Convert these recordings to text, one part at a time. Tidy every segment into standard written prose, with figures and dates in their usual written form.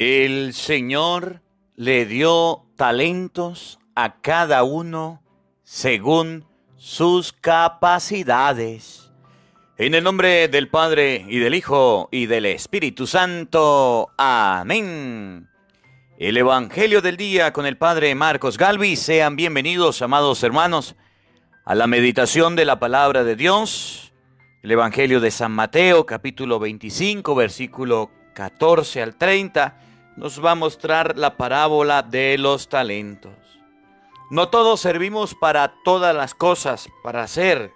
El Señor le dio talentos a cada uno según sus capacidades. En el nombre del Padre, y del Hijo, y del Espíritu Santo. Amén. El Evangelio del día con el Padre Marcos Galvis. Sean bienvenidos, amados hermanos, a la meditación de la palabra de Dios. El Evangelio de San Mateo, capítulo 25, versículo 14 al 30, nos va a mostrar la parábola de los talentos. No todos servimos para todas las cosas, para hacer,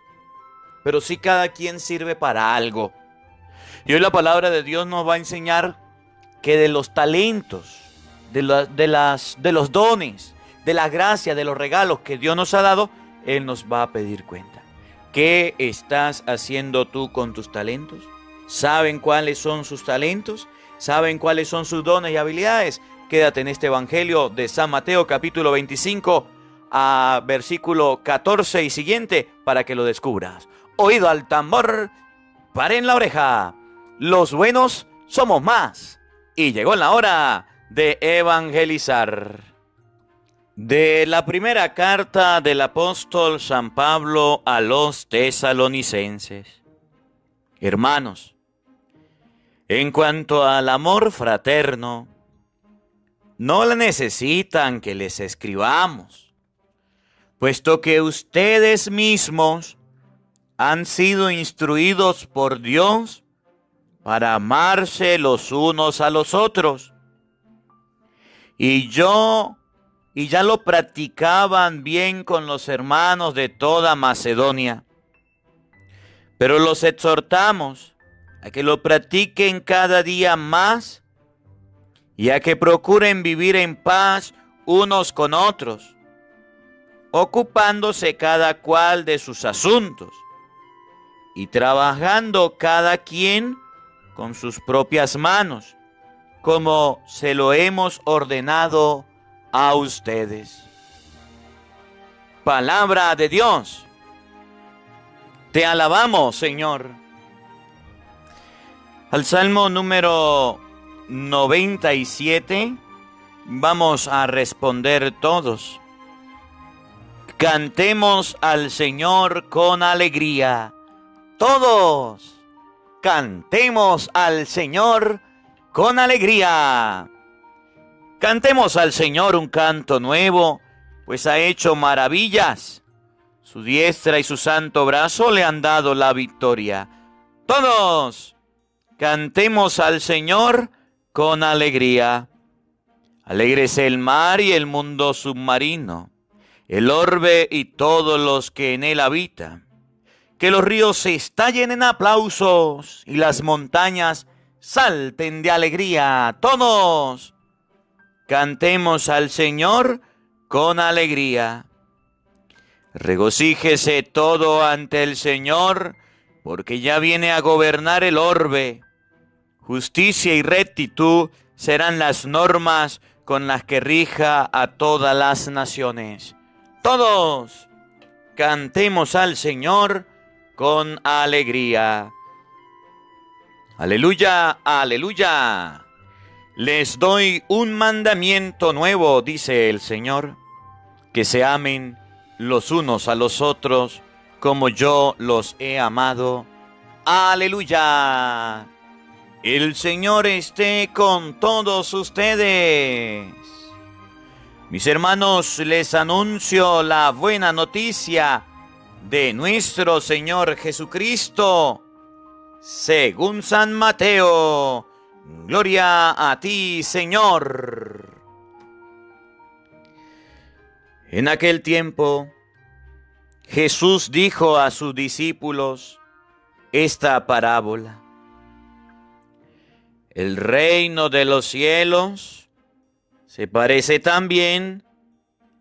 pero sí cada quien sirve para algo. Y hoy la palabra de Dios nos va a enseñar que de los talentos, de los dones, de la gracia, de los regalos que Dios nos ha dado, Él nos va a pedir cuenta. ¿Qué estás haciendo tú con tus talentos? ¿Saben cuáles son sus talentos? ¿Saben cuáles son sus dones y habilidades? Quédate en este Evangelio de San Mateo, capítulo 25, a versículo 14 y siguiente, para que lo descubras. Oído al tambor, paren la oreja. Los buenos somos más. Y llegó la hora de evangelizar. De la primera carta del apóstol San Pablo a los tesalonicenses. Hermanos, en cuanto al amor fraterno, no le necesitan que les escribamos, puesto que ustedes mismos han sido instruidos por Dios para amarse los unos a los otros. Y ya lo practicaban bien con los hermanos de toda Macedonia. Pero los exhortamos a que lo practiquen cada día más y a que procuren vivir en paz unos con otros, ocupándose cada cual de sus asuntos y trabajando cada quien con sus propias manos, como se lo hemos ordenado a ustedes. Palabra de Dios. Te alabamos, Señor. Al Salmo número 97 vamos a responder todos. Cantemos al Señor con alegría. Todos cantemos al Señor con alegría. Cantemos al Señor un canto nuevo, pues ha hecho maravillas. Su diestra y su santo brazo le han dado la victoria. Todos cantemos al Señor con alegría. Alégrese el mar y el mundo submarino, el orbe y todos los que en él habitan. Que los ríos se estallen en aplausos y las montañas salten de alegría. Todos cantemos al Señor con alegría. Regocíjese todo ante el Señor, porque ya viene a gobernar el orbe. Justicia y rectitud serán las normas con las que rija a todas las naciones. Todos cantemos al Señor con alegría. Aleluya, aleluya. Les doy un mandamiento nuevo, dice el Señor, que se amen los unos a los otros como yo los he amado. Aleluya. El Señor esté con todos ustedes. Mis hermanos, les anuncio la buena noticia de nuestro Señor Jesucristo, según San Mateo. Gloria a ti, Señor. En aquel tiempo, Jesús dijo a sus discípulos esta parábola. El reino de los cielos se parece también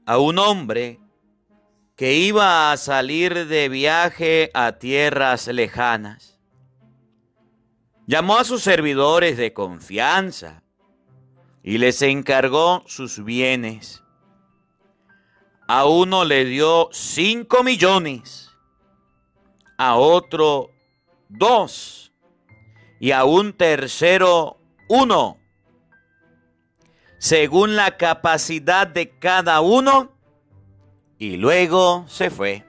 a un hombre que iba a salir de viaje a tierras lejanas. Llamó a sus servidores de confianza y les encargó sus bienes. A uno le dio 5 millones, a otro 2, y a un tercero 1, según la capacidad de cada uno, y luego se fue.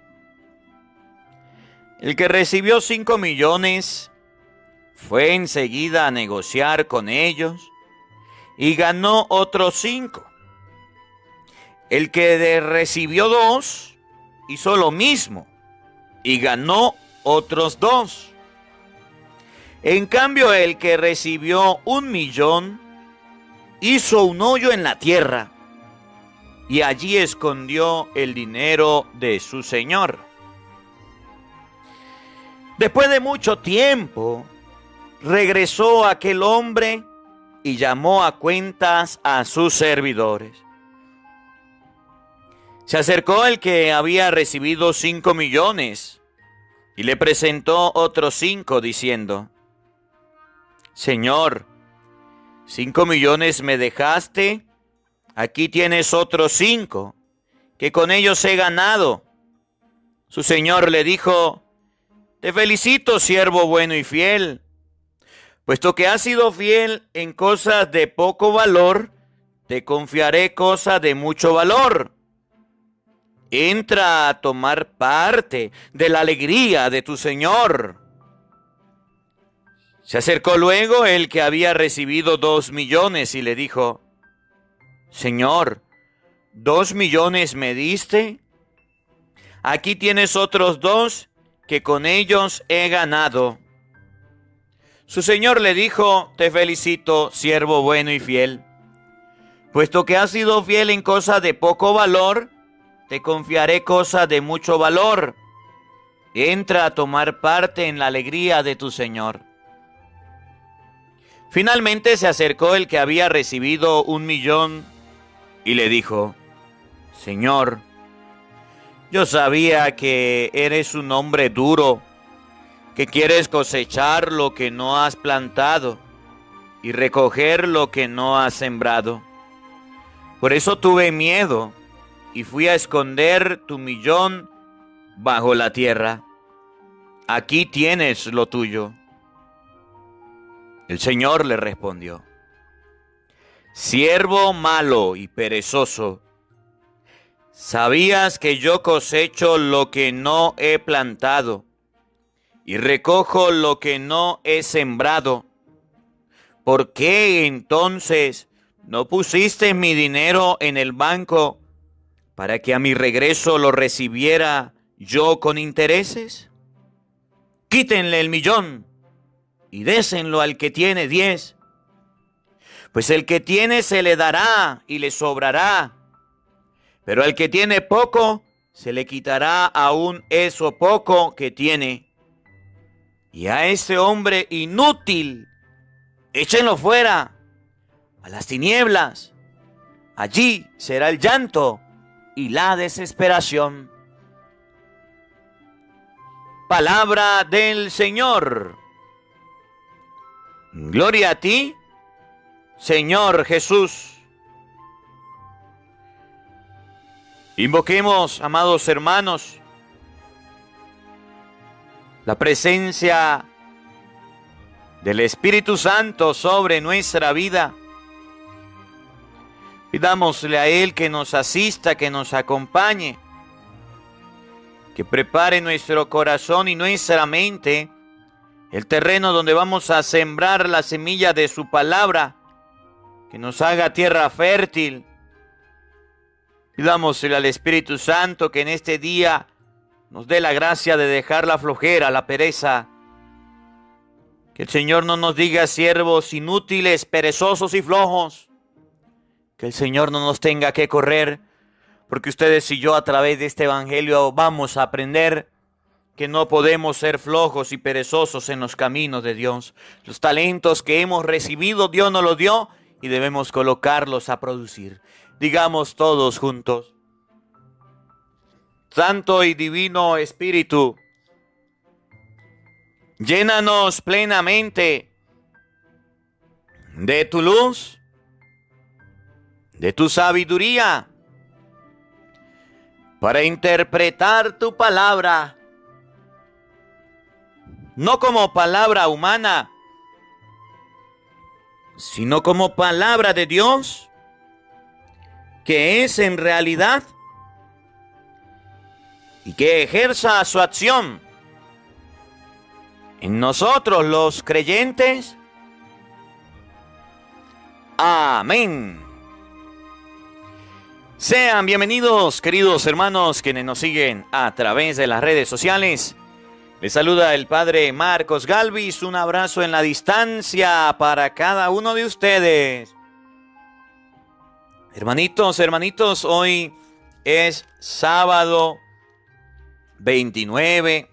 El que recibió 5 millones fue enseguida a negociar con ellos y ganó otros 5. El que recibió 2 hizo lo mismo y ganó otros 2. En cambio, el que recibió 1 millón hizo un hoyo en la tierra y allí escondió el dinero de su señor. Después de mucho tiempo, regresó aquel hombre y llamó a cuentas a sus servidores. Se acercó el que había recibido 5 millones y le presentó otros 5 diciendo: Señor, 5 millones me dejaste, aquí tienes otros 5, que con ellos he ganado. Su señor le dijo: Te felicito, siervo bueno y fiel. Puesto que has sido fiel en cosas de poco valor, te confiaré cosas de mucho valor. Entra a tomar parte de la alegría de tu señor. Se acercó luego el que había recibido 2 millones y le dijo: Señor, 2 millones me diste. Aquí tienes otros 2 que con ellos he ganado. Su señor le dijo: Te felicito, siervo bueno y fiel. Puesto que has sido fiel en cosas de poco valor, te confiaré cosas de mucho valor. Entra a tomar parte en la alegría de tu señor. Finalmente se acercó el que había recibido 1 millón y le dijo: Señor, yo sabía que eres un hombre duro, que quieres cosechar lo que no has plantado y recoger lo que no has sembrado. Por eso tuve miedo y fui a esconder tu millón bajo la tierra. Aquí tienes lo tuyo. El Señor le respondió: Siervo malo y perezoso, sabías que yo cosecho lo que no he plantado y recojo lo que no he sembrado. ¿Por qué entonces no pusiste mi dinero en el banco para que a mi regreso lo recibiera yo con intereses? Quítenle el millón y désenlo al que tiene 10. Pues el que tiene se le dará y le sobrará, pero al que tiene poco se le quitará aún eso poco que tiene. Y a ese hombre inútil, échenlo fuera, a las tinieblas. Allí será el llanto y la desesperación. Palabra del Señor. Gloria a ti, Señor Jesús. Invoquemos, amados hermanos, la presencia del Espíritu Santo sobre nuestra vida. Pidámosle a Él que nos asista, que nos acompañe, que prepare nuestro corazón y nuestra mente, el terreno donde vamos a sembrar la semilla de su palabra, que nos haga tierra fértil. Pidámosle al Espíritu Santo que en este día nos dé la gracia de dejar la flojera, la pereza. Que el Señor no nos diga siervos inútiles, perezosos y flojos. Que el Señor no nos tenga que correr, porque ustedes y yo a través de este evangelio vamos a aprender que no podemos ser flojos y perezosos en los caminos de Dios. Los talentos que hemos recibido, Dios nos los dio y debemos colocarlos a producir. Digamos todos juntos: Santo y Divino Espíritu, llénanos plenamente de tu luz, de tu sabiduría, para interpretar tu palabra, no como palabra humana, sino como palabra de Dios, que es en realidad y que ejerza su acción en nosotros los creyentes. Amén. Sean bienvenidos, queridos hermanos, quienes nos siguen a través de las redes sociales. Les saluda el Padre Marcos Galvis. Un abrazo en la distancia para cada uno de ustedes. Hermanitos, hoy es sábado 29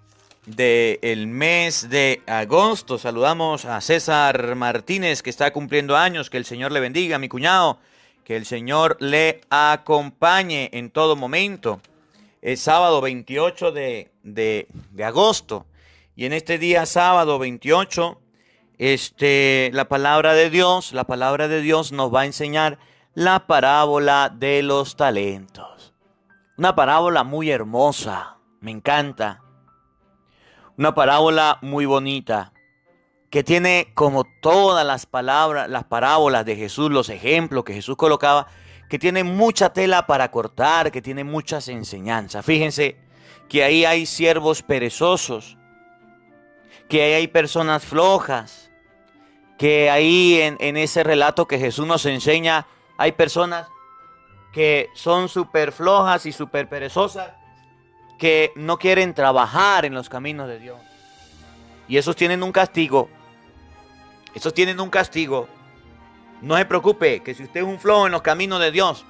del mes de agosto. Saludamos a César Martínez, que está cumpliendo años. Que el Señor le bendiga, mi cuñado. Que el Señor le acompañe en todo momento. Es sábado 28 de agosto. Y en este día, sábado 28, la palabra de Dios nos va a enseñar la parábola de los talentos. Una parábola muy hermosa. Me encanta. Una parábola muy bonita, que tiene, como todas las parábolas de Jesús, los ejemplos que Jesús colocaba, que tiene mucha tela para cortar, que tiene muchas enseñanzas. Fíjense que ahí hay siervos perezosos, que ahí hay personas flojas, que ahí en ese relato que Jesús nos enseña, hay personas que son súper flojas y súper perezosas, que no quieren trabajar en los caminos de Dios. Y esos tienen un castigo. No se preocupe, que si usted es un flojo en los caminos de Dios,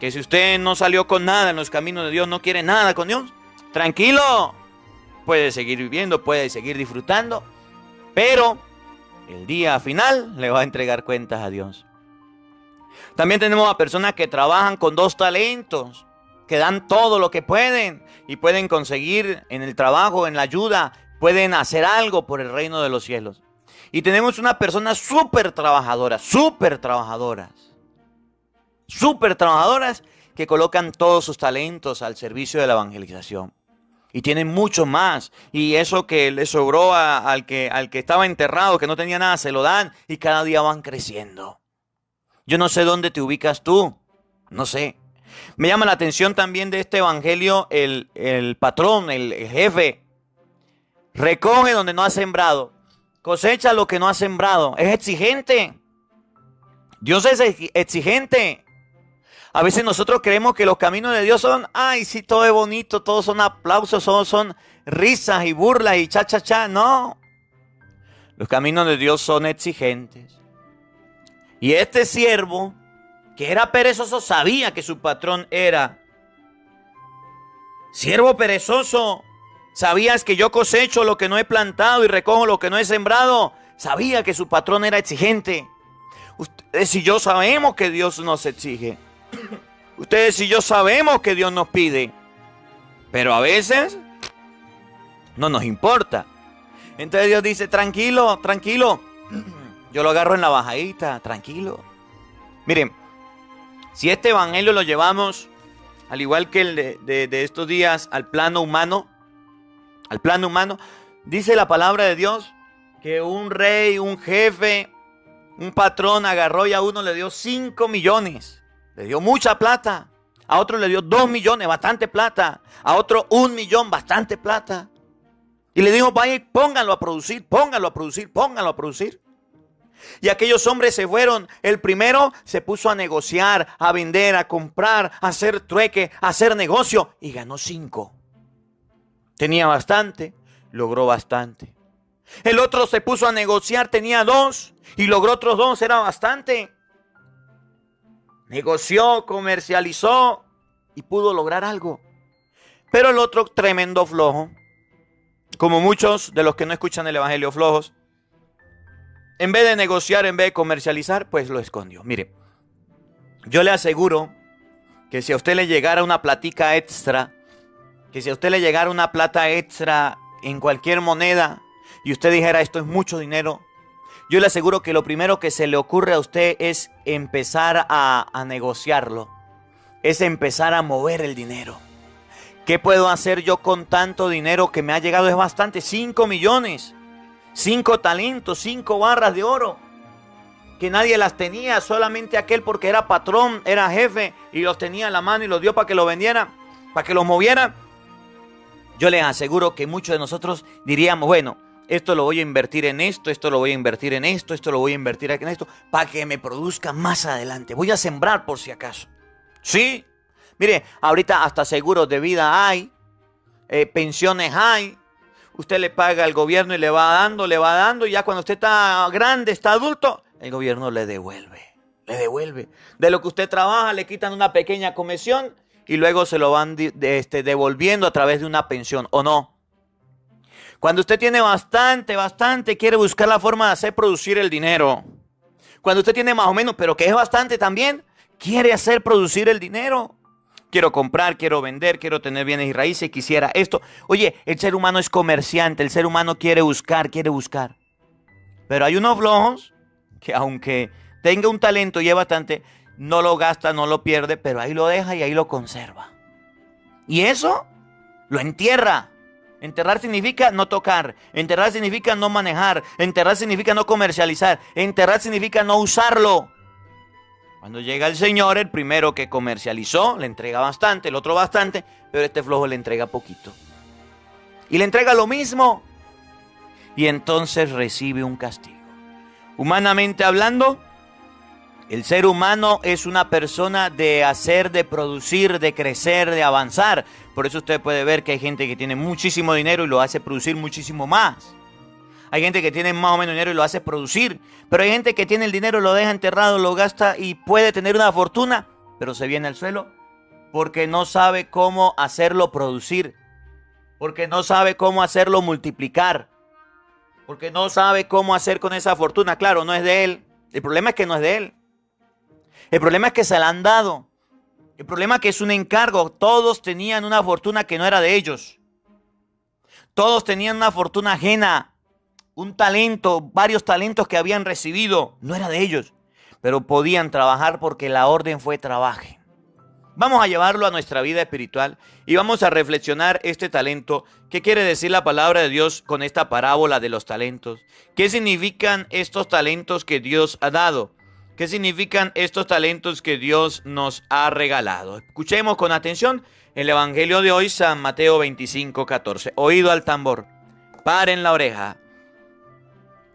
que si usted no salió con nada en los caminos de Dios, no quiere nada con Dios, tranquilo, puede seguir viviendo, puede seguir disfrutando, pero el día final le va a entregar cuentas a Dios. También tenemos a personas que trabajan con 2 talentos, que dan todo lo que pueden y pueden conseguir en el trabajo, en la ayuda, pueden hacer algo por el reino de los cielos. Y tenemos unas personas súper trabajadoras, que colocan todos sus talentos al servicio de la evangelización. Y tienen mucho más. Y eso que le sobró al que estaba enterrado, que no tenía nada, se lo dan y cada día van creciendo. Yo no sé dónde te ubicas tú, no sé. Me llama la atención también de este evangelio el patrón, el jefe. Recoge donde no ha sembrado, cosecha lo que no ha sembrado. Es exigente. Dios es exigente. A veces nosotros creemos que los caminos de Dios son, ay, sí, todo es bonito, todos son aplausos, todos son risas y burlas y cha. No. Los caminos de Dios son exigentes. Y este siervo, que era perezoso, sabía que su patrón era siervo perezoso. Sabías que yo cosecho lo que no he plantado y recojo lo que no he sembrado. Sabía que su patrón era exigente. Ustedes y yo sabemos que Dios nos exige. Ustedes y yo sabemos que Dios nos pide. Pero a veces no nos importa. Entonces Dios dice, tranquilo. Yo lo agarro en la bajadita, tranquilo. Miren, si este evangelio lo llevamos, al igual que el de estos días, al plano humano, dice la palabra de Dios que un rey, un jefe, un patrón agarró y a uno le dio 5 millones. Le dio mucha plata. A otro le dio 2 millones, bastante plata. A otro 1 millón, bastante plata. Y le dijo, vaya y pónganlo a producir. Y aquellos hombres se fueron. El primero se puso a negociar, a vender, a comprar, a hacer trueque, a hacer negocio. Y ganó 5. Tenía bastante, logró bastante. El otro se puso a negociar, tenía 2 y logró otros 2, era bastante. Negoció, comercializó y pudo lograr algo. Pero el otro, tremendo flojo, como muchos de los que no escuchan el evangelio flojos, en vez de negociar, en vez de comercializar, pues lo escondió. Mire, yo le aseguro que si a usted le llegara una platica extra, que si a usted le llegara una plata extra en cualquier moneda y usted dijera esto es mucho dinero, yo le aseguro que lo primero que se le ocurre a usted es empezar a negociarlo, es empezar a mover el dinero. ¿Qué puedo hacer yo con tanto dinero que me ha llegado? Es bastante, 5 millones, 5 talentos, 5 barras de oro. que nadie las tenía, solamente aquel porque era patrón, era jefe y los tenía en la mano y los dio para que lo vendieran, para que los movieran. Yo les aseguro que muchos de nosotros diríamos, bueno, esto lo voy a invertir en esto, esto lo voy a invertir en esto, esto lo voy a invertir en esto, para que me produzca más adelante. Voy a sembrar por si acaso. Sí, mire, ahorita hasta seguros de vida hay, pensiones hay. Usted le paga al gobierno y le va dando, y ya cuando usted está grande, está adulto, el gobierno le devuelve. De lo que usted trabaja le quitan una pequeña comisión y luego se lo van devolviendo a través de una pensión, ¿o no? Cuando usted tiene bastante, quiere buscar la forma de hacer producir el dinero. Cuando usted tiene más o menos, pero que es bastante también, quiere hacer producir el dinero. Quiero comprar, quiero vender, quiero tener bienes y raíces, quisiera esto. Oye, el ser humano es comerciante, el ser humano quiere buscar. Pero hay unos flojos que aunque tenga un talento y es bastante, no lo gasta, no lo pierde, pero ahí lo deja y ahí lo conserva. Y eso lo entierra. Enterrar significa no tocar, enterrar significa no manejar, enterrar significa no comercializar, enterrar significa no usarlo. Cuando llega el Señor, el primero que comercializó le entrega bastante, el otro bastante, pero este flojo le entrega poquito. Y le entrega lo mismo. Y entonces recibe un castigo. Humanamente hablando, el ser humano es una persona de hacer, de producir, de crecer, de avanzar. Por eso usted puede ver que hay gente que tiene muchísimo dinero y lo hace producir muchísimo más. Hay gente que tiene más o menos dinero y lo hace producir. Pero hay gente que tiene el dinero, lo deja enterrado, lo gasta y puede tener una fortuna, pero se viene al suelo porque no sabe cómo hacerlo producir. Porque no sabe cómo hacerlo multiplicar. Porque no sabe cómo hacer con esa fortuna. Claro, no es de él. El problema es que no es de él. El problema es que se la han dado. El problema es que es un encargo. Todos tenían una fortuna que no era de ellos. Todos tenían una fortuna ajena. Un talento, varios talentos que habían recibido. No era de ellos. Pero podían trabajar porque la orden fue trabajen. Vamos a llevarlo a nuestra vida espiritual y vamos a reflexionar este talento. ¿Qué quiere decir la palabra de Dios con esta parábola de los talentos? ¿Qué significan estos talentos que Dios ha dado? ¿Qué significan estos talentos que Dios nos ha regalado? Escuchemos con atención el Evangelio de hoy, San Mateo 25:14. Oído al tambor, paren la oreja.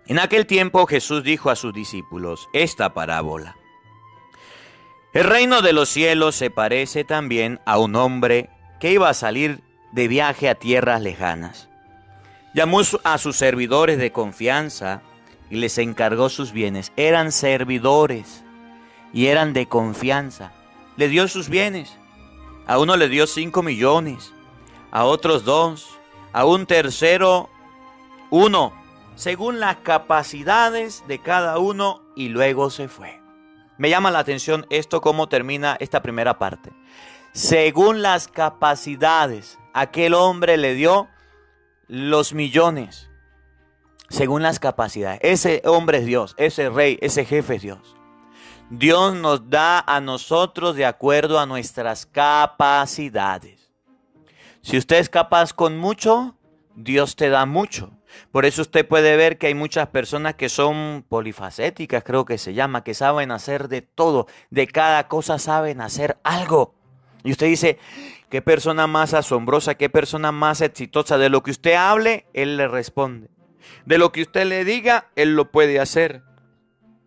En aquel tiempo Jesús dijo a sus discípulos esta parábola. El reino de los cielos se parece también a un hombre que iba a salir de viaje a tierras lejanas. Llamó a sus servidores de confianza y les encargó sus bienes. Eran servidores y eran de confianza. Le dio sus bienes. A uno le dio 5 millones, a otros 2, a un tercero 1, según las capacidades de cada uno, y luego se fue. Me llama la atención esto, cómo termina esta primera parte. Según las capacidades, aquel hombre le dio los millones. Según las capacidades. Ese hombre es Dios, ese rey, ese jefe es Dios. Dios nos da a nosotros de acuerdo a nuestras capacidades. Si usted es capaz con mucho, Dios te da mucho. Por eso usted puede ver que hay muchas personas que son polifacéticas, creo que se llama, que saben hacer de todo, de cada cosa saben hacer algo. Y usted dice, qué persona más asombrosa, qué persona más exitosa. De lo que usted hable, Él le responde. De lo que usted le diga, Él lo puede hacer.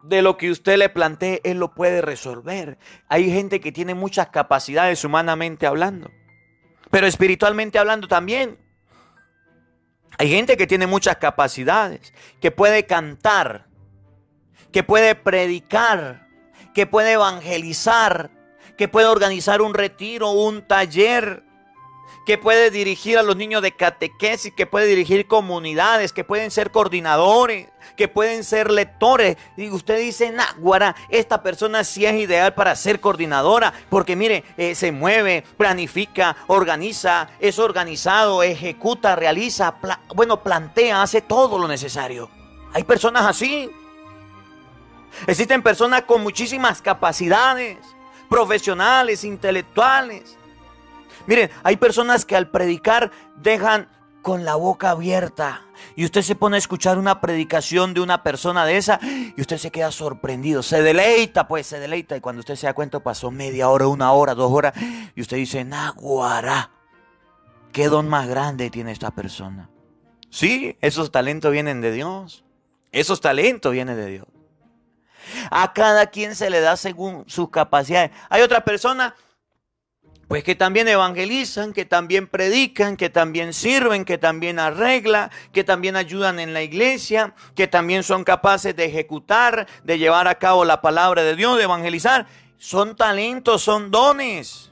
De lo que usted le plantee, Él lo puede resolver. Hay gente que tiene muchas capacidades humanamente hablando, pero espiritualmente hablando también. Hay gente que tiene muchas capacidades, que puede cantar, que puede predicar, que puede evangelizar, que puede organizar un retiro, un taller, que puede dirigir a los niños de catequesis, que puede dirigir comunidades, que pueden ser coordinadores, que pueden ser lectores. Y usted dice, náguara, esta persona sí es ideal para ser coordinadora, porque mire, se mueve, planifica, organiza, es organizado, ejecuta, realiza, plantea, hace todo lo necesario. Hay personas así. Existen personas con muchísimas capacidades profesionales, intelectuales. Miren, hay personas que al predicar dejan con la boca abierta. Y usted se pone a escuchar una predicación de una persona de esa y usted se queda sorprendido. Se deleita, pues, se deleita. Y cuando usted se da cuenta, pasó media hora, 1 hora, 2 horas. Y usted dice, naguará, qué don más grande tiene esta persona. Sí, esos talentos vienen de Dios. Esos talentos vienen de Dios. A cada quien se le da según sus capacidades. Hay otras personas pues que también evangelizan, que también predican, que también sirven, que también arreglan, que también ayudan en la iglesia, que también son capaces de ejecutar, de llevar a cabo la palabra de Dios, de evangelizar. Son talentos, son dones.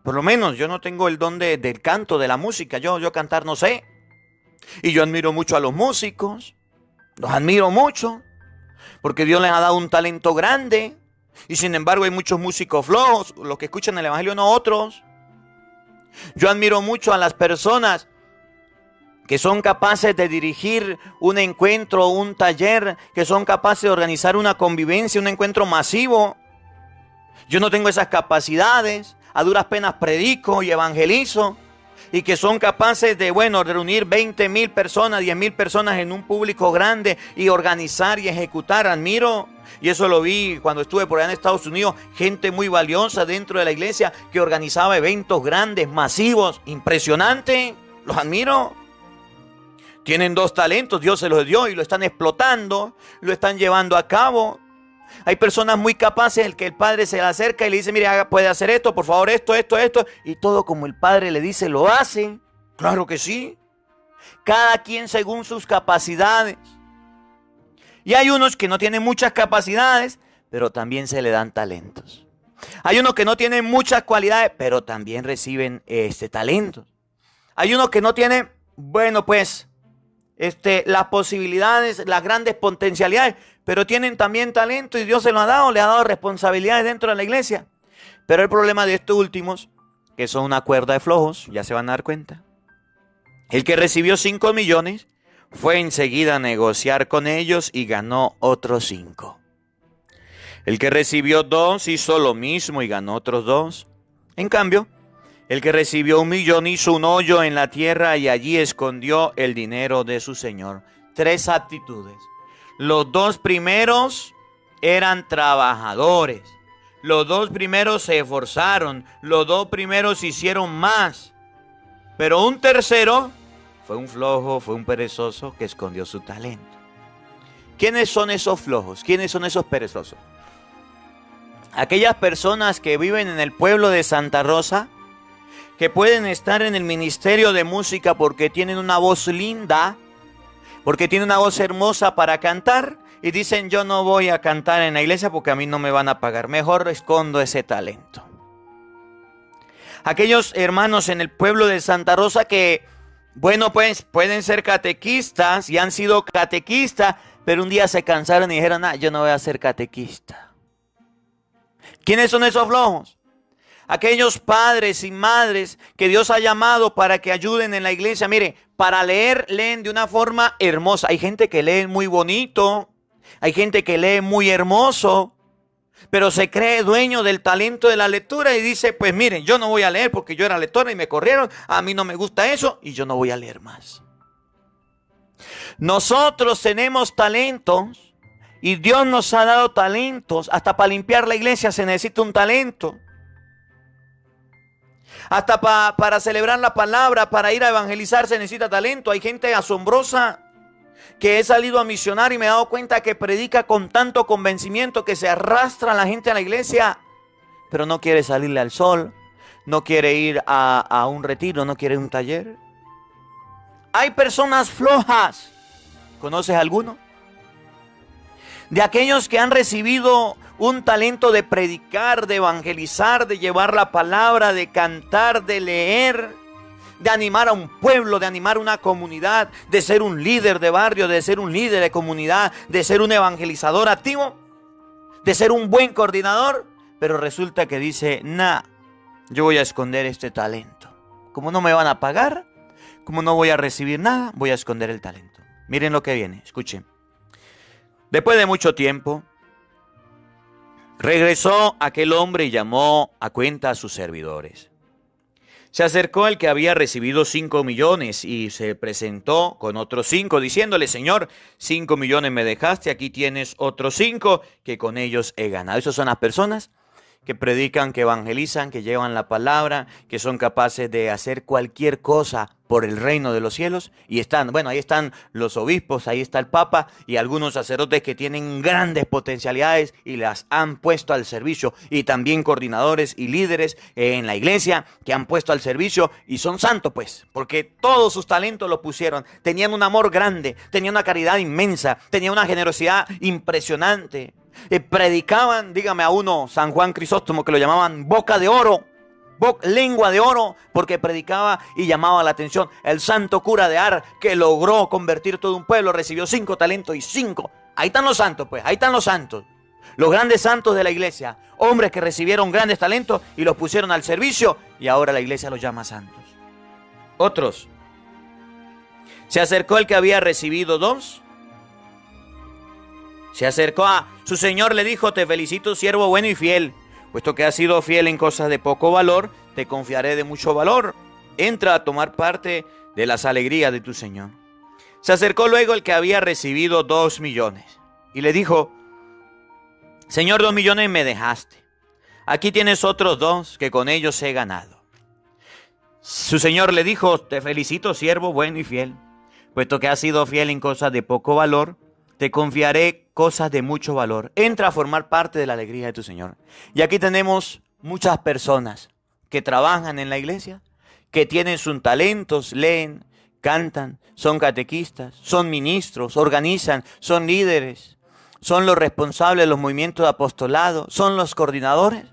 Por lo menos yo no tengo el don del canto, de la música. Yo cantar no sé. Y yo admiro mucho a los músicos. Los admiro mucho. Porque Dios les ha dado un talento grande. Y sin embargo hay muchos músicos flojos, los que escuchan el evangelio, no otros. Yo admiro mucho a las personas que son capaces de dirigir un encuentro, un taller, que son capaces de organizar una convivencia, un encuentro masivo. Yo no tengo esas capacidades, a duras penas predico y evangelizo. Y que son capaces de, reunir 20,000 personas, 10,000 personas en un público grande y organizar y ejecutar. Admiro, y eso lo vi cuando estuve por allá en Estados Unidos, gente muy valiosa dentro de la iglesia que organizaba eventos grandes, masivos, impresionante. Los admiro. Tienen 2 talentos, Dios se los dio y lo están explotando, lo están llevando a cabo. Hay personas muy capaces, el que el padre se le acerca y le dice, mire, puede hacer esto, por favor, esto, y todo como el padre le dice, lo hacen. Claro que sí. Cada quien según sus capacidades. Y hay unos que no tienen muchas capacidades, pero también se le dan talentos. Hay unos que no tienen muchas cualidades, pero también reciben talentos. Hay unos que no tienen, las posibilidades, las grandes potencialidades, pero tienen también talento y Dios se lo ha dado, le ha dado responsabilidades dentro de la iglesia. Pero el problema de estos últimos, que son una cuerda de flojos, ya se van a dar cuenta. El que recibió 5 millones fue enseguida a negociar con ellos y ganó otros 5. El que recibió 2 hizo lo mismo y ganó otros 2. En cambio, el que recibió 1 millón hizo un hoyo en la tierra y allí escondió el dinero de su señor. 3 actitudes. Los 2 primeros eran trabajadores. Los 2 primeros se esforzaron. Los 2 primeros hicieron más. Pero un tercero fue un flojo, fue un perezoso que escondió su talento. ¿Quiénes son esos flojos? ¿Quiénes son esos perezosos? Aquellas personas que viven en el pueblo de Santa Rosa, que pueden estar en el ministerio de música porque tienen una voz linda, porque tienen una voz hermosa para cantar, y dicen, yo no voy a cantar en la iglesia porque a mí no me van a pagar, mejor escondo ese talento. Aquellos hermanos en el pueblo de Santa Rosa que, pueden ser catequistas y han sido catequistas, pero un día se cansaron y dijeron, yo no voy a ser catequista. ¿Quiénes son esos flojos? Aquellos padres y madres que Dios ha llamado para que ayuden en la iglesia. Mire, para leer, leen de una forma hermosa. Hay gente que lee muy bonito, hay gente que lee muy hermoso, pero se cree dueño del talento de la lectura y dice, pues miren, yo no voy a leer porque yo era lectora y me corrieron, a mí no me gusta eso y yo no voy a leer más. Nosotros tenemos talentos y Dios nos ha dado talentos. Hasta para limpiar la iglesia se necesita un talento. Hasta para celebrar la palabra, para ir a evangelizar se necesita talento. Hay gente asombrosa que he salido a misionar y me he dado cuenta que predica con tanto convencimiento que se arrastra a la gente a la iglesia, pero no quiere salirle al sol, no quiere ir a un retiro, no quiere un taller. Hay personas flojas. ¿Conoces alguno? De aquellos que han recibido un talento de predicar, de evangelizar, de llevar la palabra, de cantar, de leer, de animar a un pueblo, de animar una comunidad, de ser un líder de barrio, de ser un líder de comunidad, de ser un evangelizador activo, de ser un buen coordinador, pero resulta que dice, yo voy a esconder este talento. Como no me van a pagar, como no voy a recibir nada, voy a esconder el talento. Miren lo que viene, escuchen. Después de mucho tiempo, regresó aquel hombre y llamó a cuenta a sus servidores. Se acercó el que había recibido 5 millones y se presentó con otros 5, diciéndole: Señor, 5 millones me dejaste, aquí tienes otros 5 que con ellos he ganado. Esas son las personas que predican, que evangelizan, que llevan la palabra, que son capaces de hacer cualquier cosa por el reino de los cielos. Y ahí están los obispos, ahí está el Papa y algunos sacerdotes que tienen grandes potencialidades y las han puesto al servicio. Y también coordinadores y líderes en la iglesia que han puesto al servicio y son santos, pues, porque todos sus talentos lo pusieron. Tenían un amor grande, tenían una caridad inmensa, tenían una generosidad impresionante. Predicaban, dígame a uno, San Juan Crisóstomo, que lo llamaban boca de oro, lengua de oro, porque predicaba y llamaba la atención. El santo cura de Ars, que logró convertir todo un pueblo, recibió 5 talentos y 5. Ahí están los santos, pues, ahí están los santos. Los grandes santos de la iglesia, hombres que recibieron grandes talentos y los pusieron al servicio y ahora la iglesia los llama santos. Otros. Se acercó el que había recibido 2. Se acercó a su señor, le dijo: te felicito, siervo bueno y fiel. Puesto que has sido fiel en cosas de poco valor, te confiaré de mucho valor. Entra a tomar parte de las alegrías de tu señor. Se acercó luego el que había recibido 2 millones y le dijo: Señor, 2 millones me dejaste. Aquí tienes otros 2 que con ellos he ganado. Su señor le dijo: te felicito, siervo bueno y fiel. Puesto que has sido fiel en cosas de poco valor, te confiaré cosas de mucho valor. Entra a formar parte de la alegría de tu Señor. Y aquí tenemos muchas personas que trabajan en la iglesia, que tienen sus talentos, leen, cantan, son catequistas, son ministros, organizan, son líderes, son los responsables de los movimientos de apostolado, son los coordinadores,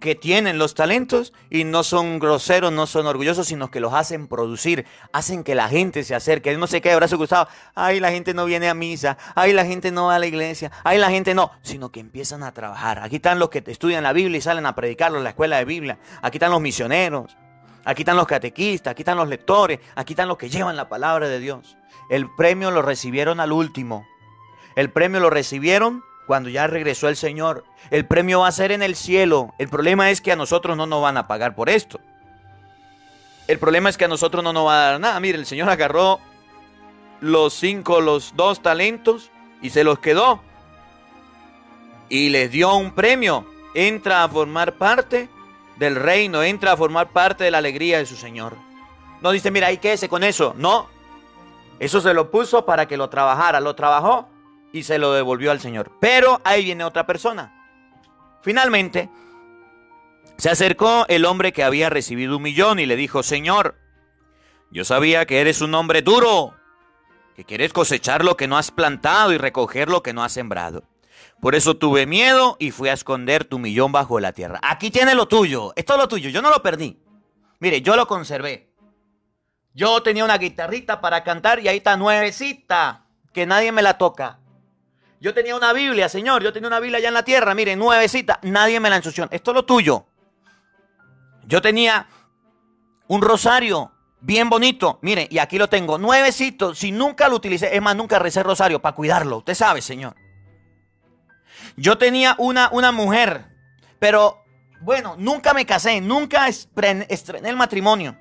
que tienen los talentos y no son groseros, no son orgullosos, sino que los hacen producir, hacen que la gente se acerque. No se quede de brazo cruzado: ay, la gente no viene a misa, ay, la gente no va a la iglesia, ay, la gente no, sino que empiezan a trabajar. Aquí están los que estudian la Biblia y salen a predicarlo en la escuela de Biblia. Aquí están los misioneros, aquí están los catequistas, aquí están los lectores, aquí están los que llevan la palabra de Dios. El premio lo recibieron al último. El premio lo recibieron cuando ya regresó el Señor. El premio va a ser en el cielo. El problema es que a nosotros no nos van a pagar por esto. El problema es que a nosotros no nos va a dar nada. Mire, el Señor agarró los 2 talentos y se los quedó. Y les dio un premio. Entra a formar parte del reino. Entra a formar parte de la alegría de su Señor. No dice: mira, ahí quédese con eso. No. Eso se lo puso para que lo trabajara. Lo trabajó y se lo devolvió al Señor. Pero ahí viene otra persona. Finalmente, se acercó el hombre que había recibido 1 millón y le dijo: Señor, yo sabía que eres un hombre duro, que quieres cosechar lo que no has plantado y recoger lo que no has sembrado. Por eso tuve miedo y fui a esconder tu 1 millón bajo la tierra. Aquí tiene lo tuyo, esto es lo tuyo, yo no lo perdí. Mire, yo lo conservé. Yo tenía una guitarrita para cantar y ahí está, nuevecita, que nadie me la toca. Yo tenía una Biblia, Señor, yo tenía una Biblia allá en la tierra, mire, nuevecita, nadie me la ensució. Esto es lo tuyo. Yo tenía un rosario bien bonito, mire, y aquí lo tengo, nuevecito, si nunca lo utilicé, es más, nunca recé rosario para cuidarlo, usted sabe, Señor. Yo tenía una mujer, pero bueno, nunca me casé, nunca estrené el matrimonio.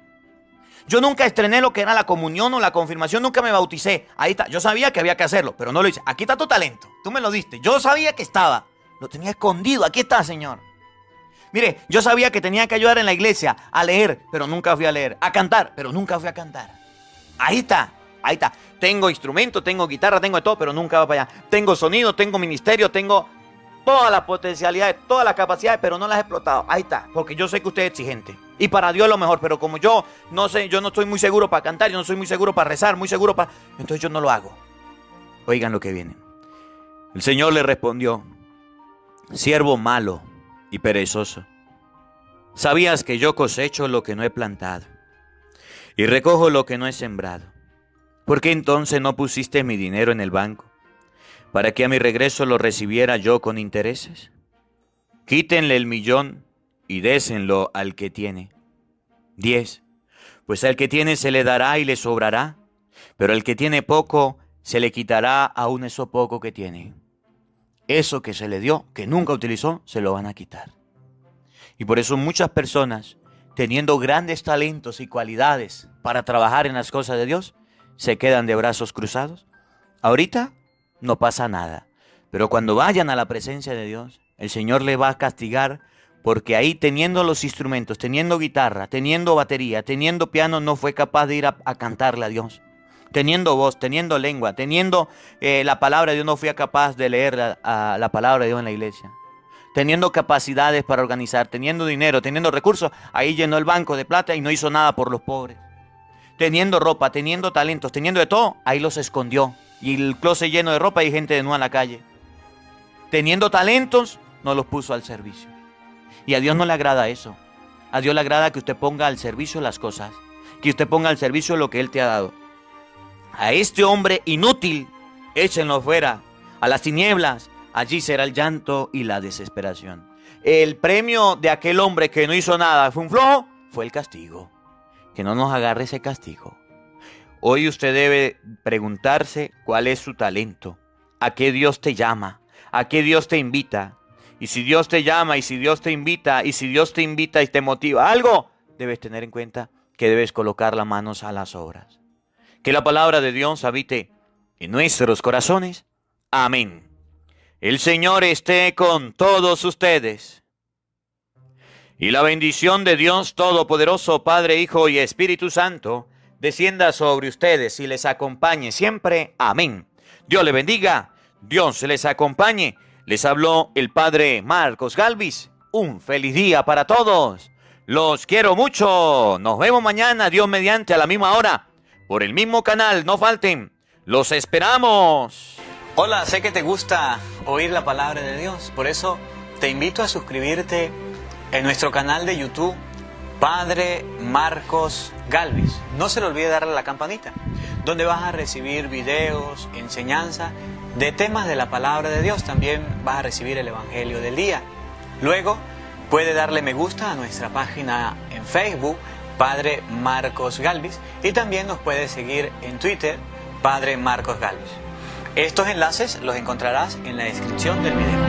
Yo nunca estrené lo que era la comunión o la confirmación, nunca me bauticé. Ahí está, yo sabía que había que hacerlo, pero no lo hice. Aquí está tu talento, tú me lo diste. Yo sabía que estaba, lo tenía escondido, aquí está, Señor. Mire, yo sabía que tenía que ayudar en la iglesia a leer, pero nunca fui a leer. A cantar, pero nunca fui a cantar. Ahí está, ahí está. Tengo instrumento, tengo guitarra, tengo de todo, pero nunca va para allá. Tengo sonido, tengo ministerio, tengo todas las potencialidades, todas las capacidades, pero no las he explotado. Ahí está, porque yo sé que usted es exigente. Y para Dios lo mejor, pero como yo no sé, yo no estoy muy seguro para cantar, yo no soy muy seguro para rezar, muy seguro para... Entonces yo no lo hago. Oigan lo que viene. El Señor le respondió: siervo malo y perezoso, sabías que yo cosecho lo que no he plantado y recojo lo que no he sembrado. ¿Por qué entonces no pusiste mi dinero en el banco, para que a mi regreso lo recibiera yo con intereses? Quítenle el 1 millón y désenlo al que tiene 10, pues al que tiene se le dará y le sobrará, pero al que tiene poco se le quitará aún eso poco que tiene. Eso que se le dio, que nunca utilizó, se lo van a quitar. Y por eso muchas personas teniendo grandes talentos y cualidades para trabajar en las cosas de Dios, se quedan de brazos cruzados? Ahorita no pasa nada, pero cuando vayan a la presencia de Dios, el Señor le va a castigar, porque ahí, teniendo los instrumentos, teniendo guitarra, teniendo batería, teniendo piano, no fue capaz de ir a cantarle a Dios. Teniendo voz, teniendo lengua, teniendo la palabra de Dios, no fui capaz de leer la palabra de Dios en la iglesia. Teniendo capacidades para organizar, teniendo dinero, teniendo recursos, ahí llenó el banco de plata y no hizo nada por los pobres. Teniendo ropa, teniendo talentos, teniendo de todo, ahí los escondió. Y el closet lleno de ropa y gente desnuda en la calle. Teniendo talentos, no los puso al servicio. Y a Dios no le agrada eso. A Dios le agrada que usted ponga al servicio las cosas, que usted ponga al servicio lo que Él te ha dado. A este hombre inútil, échenlo fuera, a las tinieblas, allí será el llanto y la desesperación. El premio de aquel hombre que no hizo nada, fue un flojo, fue el castigo. Que no nos agarre ese castigo. Hoy usted debe preguntarse cuál es su talento, a qué Dios te llama, a qué Dios te invita. Y si Dios te llama, y si Dios te invita, y si Dios te invita y te motiva a algo, debes tener en cuenta que debes colocar las manos a las obras. Que la palabra de Dios habite en nuestros corazones. Amén. El Señor esté con todos ustedes. Y la bendición de Dios Todopoderoso, Padre, Hijo y Espíritu Santo, descienda sobre ustedes y les acompañe siempre. Amén. Dios les bendiga, Dios les acompañe. Les habló el Padre Marcos Galvis. Un feliz día para todos. Los quiero mucho. Nos vemos mañana, Dios mediante, a la misma hora, por el mismo canal. No falten. Los esperamos. Hola, sé que te gusta oír la palabra de Dios. Por eso te invito a suscribirte en nuestro canal de YouTube, Padre Marcos Galvis. No se le olvide darle a la campanita, donde vas a recibir videos, enseñanza de temas de la palabra de Dios. También vas a recibir el Evangelio del día. Luego puede darle me gusta a nuestra página en Facebook, Padre Marcos Galvis, y también nos puede seguir en Twitter, Padre Marcos Galvis. Estos enlaces los encontrarás en la descripción del video.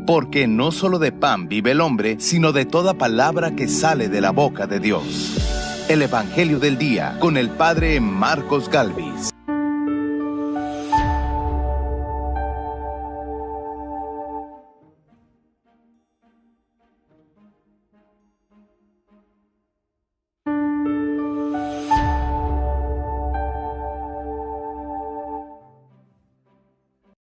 Porque no solo de pan vive el hombre, sino de toda palabra que sale de la boca de Dios. El Evangelio del Día, con el Padre Marcos Galvis.